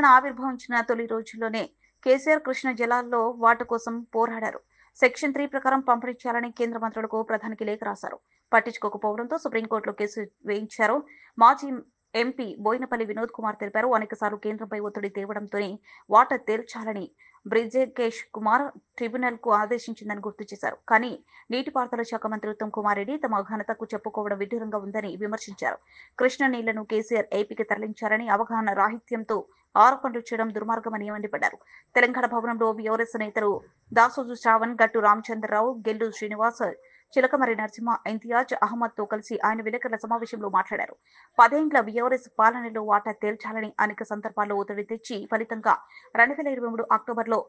తెలంగాణ ఆవిర్భవించిన తొలి రోజుల్లోనే కేసీఆర్ కృష్ణ జలాల్లో వాటి కోసం పోరాడారు. సెక్షన్ 3 ప్రకారం పంపిణీ చేయాలని కేంద్ర మంత్రులకు ప్రధానికి లేఖ రాశారు. పట్టించుకోకపోవడంతో సుప్రీంకోర్టులో కేసు వేయించారు. మాజీ ఎంపీ బోయినపల్లి వినోద్ కుమార్ తెలిపారు. అనేకసార్లు కేంద్రంపై ఒత్తిడి తేవడంతోనే వాటర్ తేల్చాలని బ్రిజేష్ కుమార్ ట్రిబ్యునల్ కు ఆదేశించిందని గుర్తు చేశారు. కానీ నీటిపారుదల శాఖ మంత్రి ఉత్తమ్ కుమార్ రెడ్డి తమ ఘనతకు చెప్పుకోవడం విడ్డూరంగా ఉందని విమర్శించారు. కృష్ణా నీళ్లను కేసీఆర్ ఏపీకి తరలించారని అవగాహన రాహిత్యంతో ఆరోపణలు చేయడం దుర్మార్గమని మండిపడ్డారు. తెలంగాణ భవనంలో బీఆర్ఎస్ నేతలు దాసోజు శ్రావణ్, గట్టు రామచంద్రరావు, గెల్లు శ్రీనివాస్, చిలకమర్రి నరసింహ, ఇంతియాజ్ అహ్మద్ తో కలిసి ఆయన విలేకరుల సమావేశంలో మాట్లాడారు. 10 ఏళ్ల బీఆర్ఎస్ పాలనలో వాటా తేల్చాలని అనేక సందర్భాల్లో ఒత్తిడి తెచ్చి ఫలితంగా 2023 అక్టోబర్లో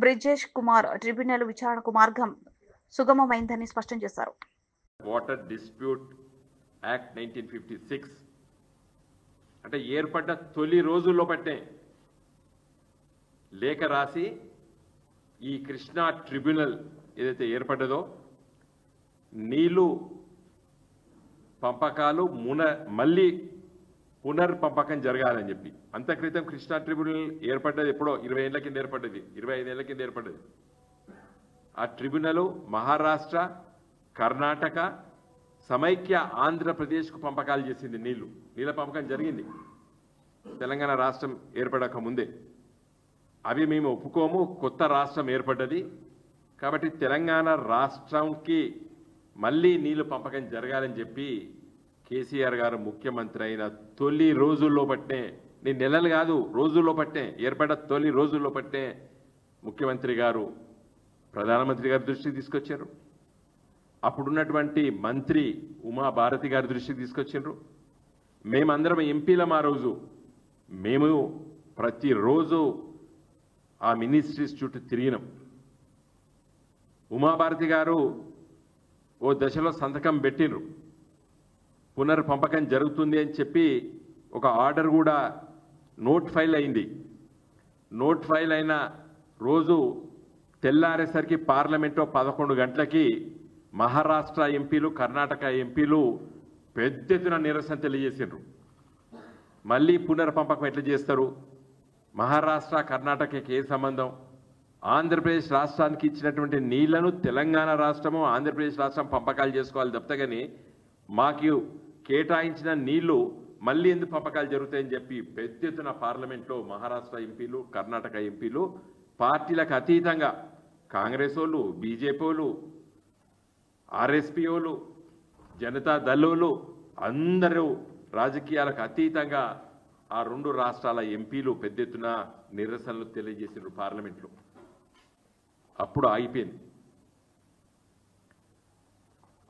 బ్రిజేష్ కుమార్ ట్రిబ్యునల్ విచారణకు మార్గం సుగమమైందని స్పష్టం చేశారు. వాటర్ డిస్ప్యూట్ యాక్ట్ 1956 అంటే ఏర్పడ్డ తొలి రోజుల్లో పట్టే లేఖ రాసి ఈ కృష్ణా ట్రిబ్యునల్ ఏదైతే ఏర్పడ్డదో నీళ్లు పంపకాలు మళ్ళీ పునర్పంపకం జరగాలని చెప్పి అంత క్రితం కృష్ణా ట్రిబ్యునల్ ఏర్పడ్డది ఎప్పుడో 20 ఏళ్ల కింద ఏర్పడ్డది, 25 ఏళ్ల కింద ఏర్పడ్డది. ఆ ట్రిబ్యునల్ మహారాష్ట్ర, కర్ణాటక, సమైక్య ఆంధ్రప్రదేశ్కు పంపకాలు చేసింది. నీళ్ళ పంపకం జరిగింది తెలంగాణ రాష్ట్రం ఏర్పడక ముందే. అవి మేము ఒప్పుకోము. కొత్త రాష్ట్రం ఏర్పడ్డది కాబట్టి తెలంగాణ రాష్ట్రంకి మళ్ళీ నీళ్లు పంపకం జరగాలని చెప్పి కేసీఆర్ గారు ముఖ్యమంత్రి అయిన తొలి రోజుల్లో పట్టే, నేను నెలలు కాదు రోజుల్లో పట్టే, ఏర్పడ్డ తొలి రోజుల్లో పట్టే ముఖ్యమంత్రి గారు ప్రధానమంత్రి గారి దృష్టికి తీసుకొచ్చారు. అప్పుడున్నటువంటి మంత్రి ఉమా భారతి గారి దృష్టికి తీసుకొచ్చారు. మేమందరం ఎంపీలం ఆ రోజు. మేము ప్రతిరోజు ఆ మినిస్ట్రీస్ చుట్టూ తిరిగినాం. ఉమాభారతి గారు ఓ దశలో సంతకం పెట్టినరు, పునర్పంపకం జరుగుతుంది అని చెప్పి ఒక ఆర్డర్ కూడా నోట్ ఫైల్ అయింది. నోట్ ఫైల్ అయిన రోజు తెల్లారేసరికి పార్లమెంట్లో 11 గంటలకి మహారాష్ట్ర ఎంపీలు, కర్ణాటక ఎంపీలు పెద్ద ఎత్తున నిరసన తెలియజేసిండ్రు. మళ్ళీ పునర్పంపకం ఎట్లా చేస్తారు? మహారాష్ట్ర, కర్ణాటకకి ఏ సంబంధం? ఆంధ్రప్రదేశ్ రాష్ట్రానికి ఇచ్చినటువంటి నీళ్లను తెలంగాణ రాష్ట్రము, ఆంధ్రప్రదేశ్ రాష్ట్రం పంపకాలు చేసుకోవాలి తప్ప కానీ మాకు కేటాయించిన నీళ్లు మళ్ళీ ఎందుకు పంపకాలు జరుగుతాయని చెప్పి పెద్ద ఎత్తున పార్లమెంట్లో మహారాష్ట్ర ఎంపీలు, కర్ణాటక ఎంపీలు పార్టీలకు అతీతంగా కాంగ్రెస్ వాళ్ళు, బీజేపీ వాళ్ళు, ఆర్ఎస్పీ వాళ్ళు, జనతా దళోళ్ళు అందరూ రాజకీయాలకు అతీతంగా ఆ 2 రాష్ట్రాల ఎంపీలు పెద్ద ఎత్తున నిరసనలు తెలియజేసారు పార్లమెంట్లో. అప్పుడు ఆగిపోయింది.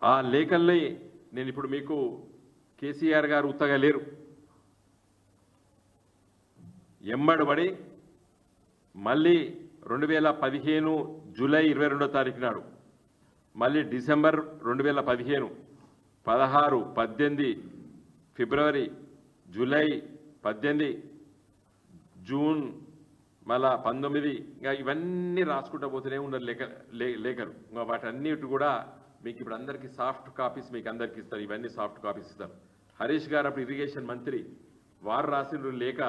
ఆ లేఖల్ని నేను ఇప్పుడు మీకు కేసీఆర్ గారు ఉత్తగా లేరు, ఎంబడబడి మళ్ళీ 2015 జూలై 22వ తారీఖు నాడు, మళ్ళీ డిసెంబర్ 2015, 16, 18, ఫిబ్రవరి, జూలై 18, జూన్, మళ్ళా 19, ఇంకా ఇవన్నీ రాసుకుంటూ పోతూనే ఉన్నారు లేఖలు. ఇంకా వాటన్నిటి కూడా మీకు ఇప్పుడు అందరికీ సాఫ్ట్ కాపీస్ మీకు అందరికీ ఇస్తారు. ఇవన్నీ సాఫ్ట్ కాపీస్ ఇస్తారు. హరీష్ గారు అప్పుడు ఇరిగేషన్ మంత్రి, వారు రాసిన లేఖ